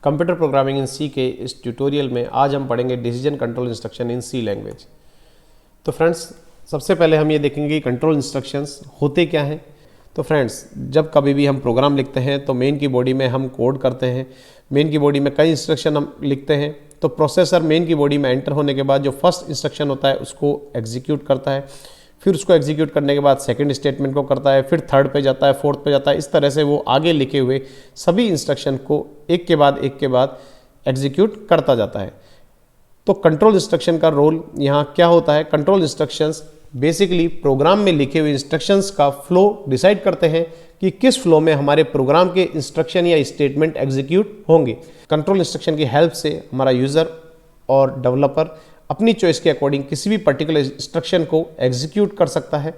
Computer programming in सी के इस tutorial में आज हम पढ़ेंगे decision control instruction in C language. तो फ्रेंड्स, सबसे पहले हम ये देखेंगे कि कंट्रोल इंस्ट्रक्शंस होते क्या हैं। तो फ्रेंड्स, जब कभी भी हम प्रोग्राम लिखते हैं तो मेन की बॉडी में हम कोड करते हैं, मेन की बॉडी में कई इंस्ट्रक्शन हम लिखते हैं। तो प्रोसेसर मेन की बॉडी में एंटर होने के बाद जो फर्स्ट इंस्ट्रक्शन होता है उसको एग्जीक्यूट करता है, फिर उसको एग्जीक्यूट करने के बाद सेकंड स्टेटमेंट को करता है, फिर थर्ड पे जाता है, फोर्थ पे जाता है। इस तरह से वो आगे लिखे हुए सभी इंस्ट्रक्शन को एक के बाद एग्जीक्यूट करता जाता है। तो कंट्रोल इंस्ट्रक्शन का रोल यहाँ क्या होता है? कंट्रोल इंस्ट्रक्शंस बेसिकली प्रोग्राम में लिखे हुए इंस्ट्रक्शंस का फ्लो डिसाइड करते हैं कि किस फ्लो में हमारे प्रोग्राम के इंस्ट्रक्शन या स्टेटमेंट एग्जीक्यूट होंगे। कंट्रोल इंस्ट्रक्शन की हेल्प से हमारा यूज़र और डेवलपर अपनी चॉइस के अकॉर्डिंग किसी भी पर्टिकुलर इंस्ट्रक्शन को एग्जीक्यूट कर सकता है।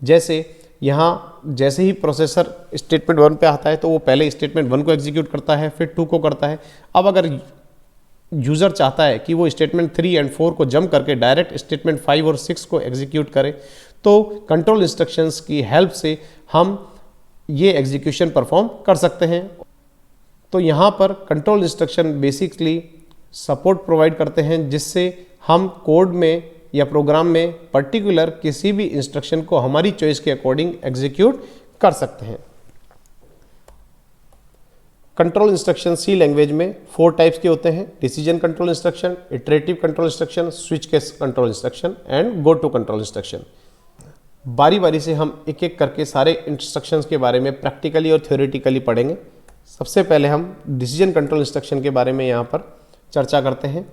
जैसे यहाँ जैसे ही प्रोसेसर स्टेटमेंट 1 पे आता है तो वो पहले स्टेटमेंट 1 को एग्जीक्यूट करता है, फिर 2 को करता है। अब अगर यूज़र चाहता है कि वो स्टेटमेंट 3 और 4 को जंप करके डायरेक्ट स्टेटमेंट 5 और 6 को एग्जीक्यूट करे, तो कंट्रोल इंस्ट्रक्शंस की हेल्प से हम ये एग्जीक्यूशन परफॉर्म कर सकते हैं। तो यहाँ पर control instruction basically support provide करते हैं जिससे हम कोड में या प्रोग्राम में पर्टिकुलर किसी भी इंस्ट्रक्शन को हमारी चॉइस के अकॉर्डिंग एग्जीक्यूट कर सकते हैं। कंट्रोल इंस्ट्रक्शन सी लैंग्वेज में 4 टाइप्स के होते हैं: decision control instruction, iterative control instruction, switch case control instruction and go to control instruction. बारी बारी से हम एक एक करके सारे इंस्ट्रक्शंस के बारे में प्रैक्टिकली और थ्योरेटिकली पढ़ेंगे। सबसे पहले हम डिसीजन कंट्रोल इंस्ट्रक्शन के बारे में यहाँ पर चर्चा करते हैं।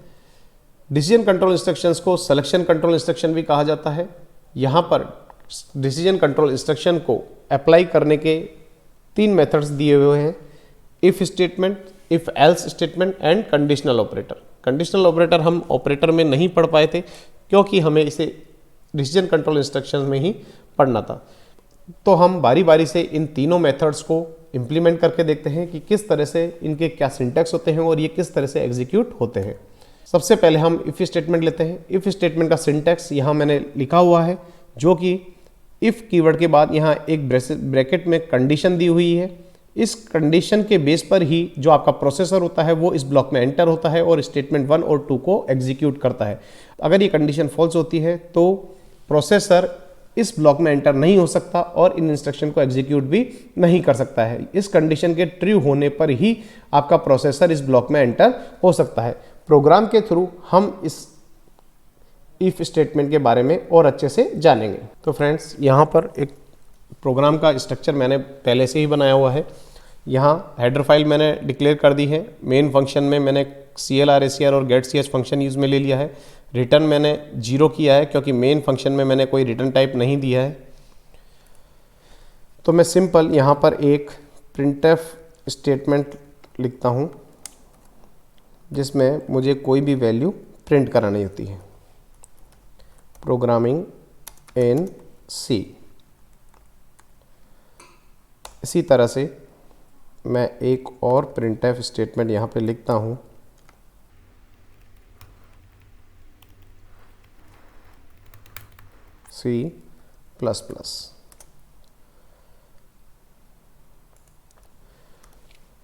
डिसीजन कंट्रोल इंस्ट्रक्शंस को सिलेक्शन कंट्रोल इंस्ट्रक्शन भी कहा जाता है। यहाँ पर डिसीजन कंट्रोल इंस्ट्रक्शन को अप्लाई करने के 3 मेथड्स दिए हुए हैं: if statement, if else statement and conditional operator. Conditional operator हम ऑपरेटर में नहीं पढ़ पाए थे क्योंकि हमें इसे डिसीजन कंट्रोल इंस्ट्रक्शन में ही पढ़ना था। तो हम बारी बारी से इन तीनों मेथड्स को इम्प्लीमेंट करके देखते हैं कि किस तरह से इनके क्या सिंटैक्स होते हैं और ये किस तरह से एग्जीक्यूट होते हैं। सबसे पहले हम इफ स्टेटमेंट लेते हैं। इफ स्टेटमेंट का सिंटैक्स यहाँ मैंने लिखा हुआ है, जो कि इफ कीवर्ड के बाद यहाँ एक ब्रैकेट में कंडीशन दी हुई है। इस कंडीशन के बेस पर ही जो आपका प्रोसेसर होता है वो इस ब्लॉक में एंटर होता है और स्टेटमेंट 1 और 2 को एग्जीक्यूट करता है। अगर ये कंडीशन फॉल्स होती है तो प्रोसेसर इस ब्लॉक में एंटर नहीं हो सकता और इन इंस्ट्रक्शन को एग्जीक्यूट भी नहीं कर सकता है। इस कंडीशन के ट्रू होने पर ही आपका प्रोसेसर इस ब्लॉक में एंटर हो सकता है। प्रोग्राम के थ्रू हम इस इफ स्टेटमेंट के बारे में और अच्छे से जानेंगे। तो फ्रेंड्स, यहाँ पर एक प्रोग्राम का स्ट्रक्चर मैंने पहले से ही बनाया हुआ है। यहाँ हेडर फाइल मैंने डिक्लेयर कर दी है। मेन फंक्शन में मैंने CLR, ACR और getch फंक्शन यूज़ में ले लिया है। रिटर्न मैंने 0 किया है क्योंकि मेन फंक्शन में मैंने कोई रिटर्न टाइप नहीं दिया है। तो मैं सिंपल यहाँ पर एक printf स्टेटमेंट लिखता हूँ जिसमें मुझे कोई भी वैल्यू प्रिंट करानी होती है। प्रोग्रामिंग इन सी। इसी तरह से मैं एक और printf स्टेटमेंट यहाँ पे लिखता हूँ। C++।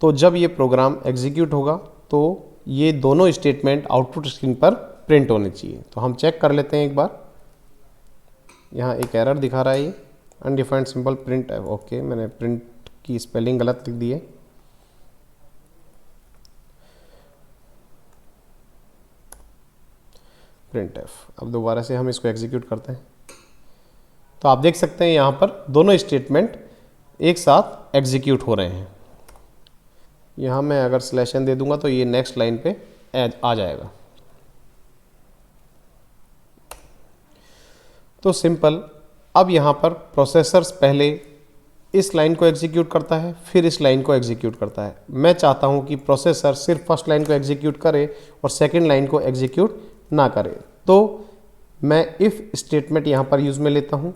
तो जब ये प्रोग्राम एग्जीक्यूट होगा तो ये दोनों स्टेटमेंट आउटपुट स्क्रीन पर प्रिंट होने चाहिए। तो हम चेक कर लेते हैं एक बार। यहाँ एक एरर दिखा रहा है, ये अनडिफाइंड सिंबल प्रिंट है। ओके, मैंने प्रिंट की स्पेलिंग गलत लिख दी है। printf। अब दोबारा से हम इसको एग्जीक्यूट करते हैं तो आप देख सकते हैं यहाँ पर दोनों स्टेटमेंट एक साथ एग्जीक्यूट हो रहे हैं। यहाँ मैं अगर स्लैशन दे दूंगा तो ये नेक्स्ट लाइन पे आ जाएगा। तो सिंपल, अब यहाँ पर प्रोसेसर्स पहले इस लाइन को एग्जीक्यूट करता है, फिर इस लाइन को एग्जीक्यूट करता है। मैं चाहता हूँ कि प्रोसेसर सिर्फ फर्स्ट लाइन को एग्जीक्यूट करे और सेकेंड लाइन को एग्जीक्यूट ना करे। तो मैं इफ़ स्टेटमेंट यहाँ पर यूज़ में लेता हूँ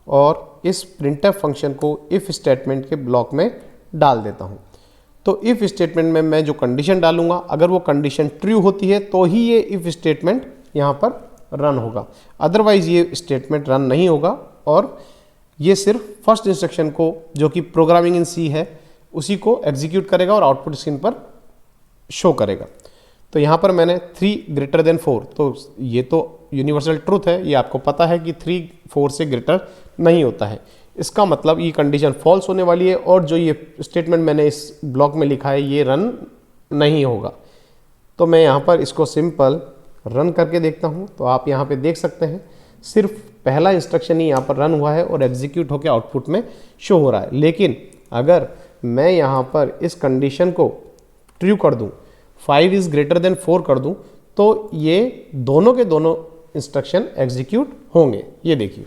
और इस printf फंक्शन को इफ़ स्टेटमेंट के ब्लॉक में डाल देता हूँ। तो इफ़ स्टेटमेंट में मैं जो कंडीशन डालूंगा, अगर वो कंडीशन ट्रू होती है तो ही ये इफ़ स्टेटमेंट यहाँ पर रन होगा, अदरवाइज ये स्टेटमेंट रन नहीं होगा और ये सिर्फ फर्स्ट इंस्ट्रक्शन को, जो कि प्रोग्रामिंग इन सी है, उसी को एग्जीक्यूट करेगा और आउटपुट स्क्रीन पर शो करेगा। तो यहाँ पर मैंने 3 ग्रेटर देन 4, तो ये तो यूनिवर्सल ट्रूथ है, ये आपको पता है कि 3 4 से ग्रेटर नहीं होता है। इसका मतलब ये कंडीशन फॉल्स होने वाली है और जो ये स्टेटमेंट मैंने इस ब्लॉक में लिखा है ये रन नहीं होगा। तो मैं यहाँ पर इसको सिंपल रन करके देखता हूँ। तो आप यहाँ पे देख सकते हैं सिर्फ पहला इंस्ट्रक्शन ही यहाँ पर रन हुआ है और एग्जीक्यूट होकर आउटपुट में शो हो रहा है। लेकिन अगर मैं यहाँ पर इस कंडीशन को ट्रू कर दूँ, 5 इज़ ग्रेटर देन 4 कर दूँ, तो ये दोनों के दोनों इंस्ट्रक्शन एग्जीक्यूट होंगे। ये देखिए।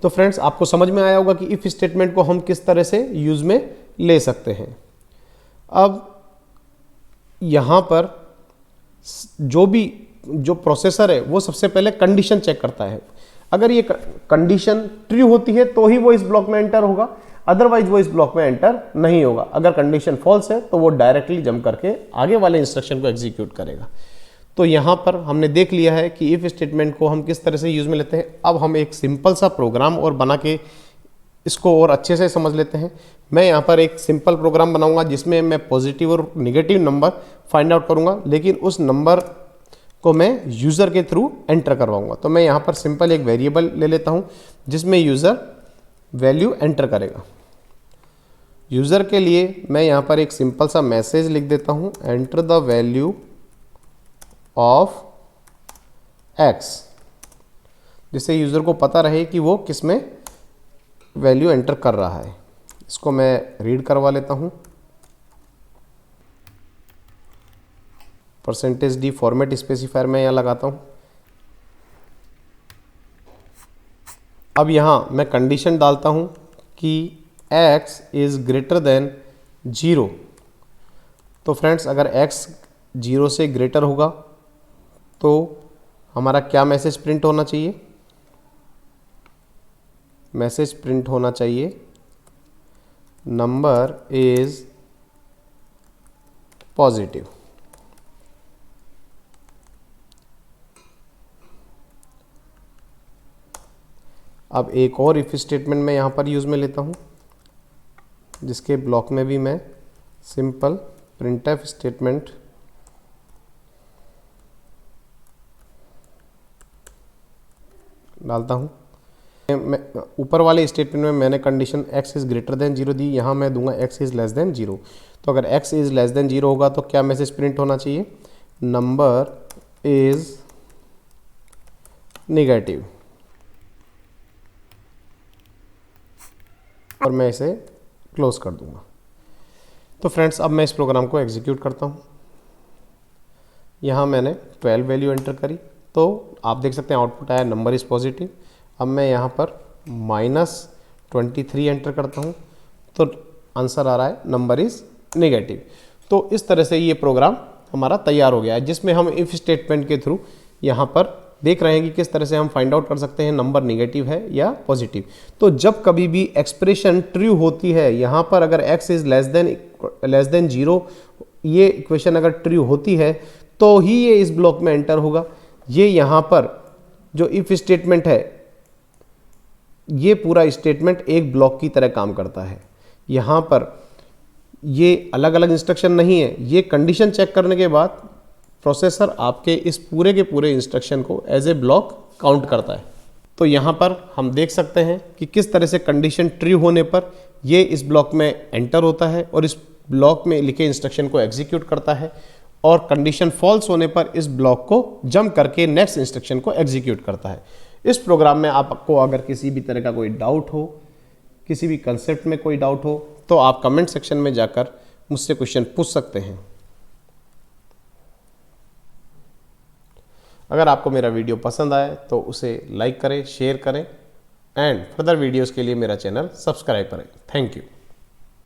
तो फ्रेंड्स आपको समझ में आया होगा कि इफ स्टेटमेंट को हम किस तरह से यूज में ले सकते हैं। अब यहाँ पर जो प्रोसेसर है वो सबसे पहले कंडीशन चेक करता है। अगर ये कंडीशन ट्रू होती है तो ही वो इस ब्लॉक में एंटर होगा, अदरवाइज वो इस ब्लॉक में एंटर नहीं होगा। अगर कंडीशन फॉल्स है तो वो डायरेक्टली जंप करके आगे वाले इंस्ट्रक्शन को एग्जीक्यूट करेगा। तो यहाँ पर हमने देख लिया है कि इफ स्टेटमेंट को हम किस तरह से यूज में लेते हैं। अब हम एक सिंपल सा प्रोग्राम और बना के इसको और अच्छे से समझ लेते हैं। मैं यहाँ पर एक सिंपल प्रोग्राम बनाऊंगा जिसमें मैं पॉजिटिव और निगेटिव नंबर फाइंड आउट करूंगा, लेकिन उस नंबर को मैं यूज़र के थ्रू एंटर करवाऊंगा। तो मैं यहाँ पर सिंपल एक वेरिएबल ले लेता हूँ जिसमें यूज़र वैल्यू एंटर करेगा। यूज़र के लिए मैं यहाँ पर एक सिंपल सा मैसेज लिख देता हूँ, enter the value of x, जिससे यूज़र को पता रहे कि वो किस में वैल्यू एंटर कर रहा है। इसको मैं रीड करवा लेता हूँ। %d फॉर्मेट स्पेसिफायर मैं यहाँ लगाता हूँ। अब यहाँ मैं कंडीशन डालता हूँ कि x इज़ ग्रेटर देन 0। तो फ्रेंड्स अगर x 0 से ग्रेटर होगा तो हमारा क्या मैसेज प्रिंट होना चाहिए? मैसेज प्रिंट होना चाहिए नंबर इज पॉजिटिव। अब एक और इफ स्टेटमेंट मैं यहाँ पर यूज़ में लेता हूँ, जिसके ब्लॉक में भी मैं सिंपल प्रिंटफ स्टेटमेंट डालता हूँ। ऊपर वाले स्टेटमेंट में मैंने condition x is greater than 0 दी, यहाँ मैं दूंगा x इज़ लेस देन 0। तो अगर x इज़ लेस देन 0 होगा तो क्या मैसेज प्रिंट होना चाहिए? Number is negative. और मैं इसे क्लोज कर दूंगा। तो फ्रेंड्स अब मैं इस प्रोग्राम को एग्जीक्यूट करता हूँ। यहाँ मैंने 12 वैल्यू एंटर करी, तो आप देख सकते हैं आउटपुट आया नंबर इज़ पॉजिटिव। अब मैं यहाँ पर -23 एंटर करता हूँ तो आंसर आ रहा है नंबर इज़ नेगेटिव। तो इस तरह से ये प्रोग्राम हमारा तैयार हो गया है, जिसमें हम इफ़ स्टेटमेंट के थ्रू यहाँ पर देख रहे हैं कि किस तरह से हम फाइंड आउट कर सकते हैं नंबर नेगेटिव है या पॉजिटिव। तो जब कभी भी एक्सप्रेशन ट्रू होती है, यहाँ पर अगर x इज़ लेस देन 0 ये इक्वेशन अगर ट्रू होती है तो ही ये इस ब्लॉक में एंटर होगा। ये यहाँ पर जो इफ स्टेटमेंट है, ये पूरा स्टेटमेंट एक ब्लॉक की तरह काम करता है। यहाँ पर ये अलग अलग इंस्ट्रक्शन नहीं है, ये कंडीशन चेक करने के बाद प्रोसेसर आपके इस पूरे के पूरे इंस्ट्रक्शन को एज ए ब्लॉक काउंट करता है। तो यहाँ पर हम देख सकते हैं कि किस तरह से कंडीशन ट्रू होने पर ये इस ब्लॉक में एंटर होता है और इस ब्लॉक में लिखे इंस्ट्रक्शन को एग्जीक्यूट करता है, और कंडीशन फॉल्स होने पर इस ब्लॉक को जंप करके नेक्स्ट इंस्ट्रक्शन को एग्जीक्यूट करता है। इस प्रोग्राम में आपको अगर किसी भी तरह का कोई डाउट हो, किसी भी कंसेप्ट में कोई डाउट हो, तो आप कमेंट सेक्शन में जाकर मुझसे क्वेश्चन पूछ सकते हैं। अगर आपको मेरा वीडियो पसंद आए तो उसे लाइक करें, शेयर करें एंड फर्दर वीडियोस के लिए मेरा चैनल सब्सक्राइब करें। Thank you.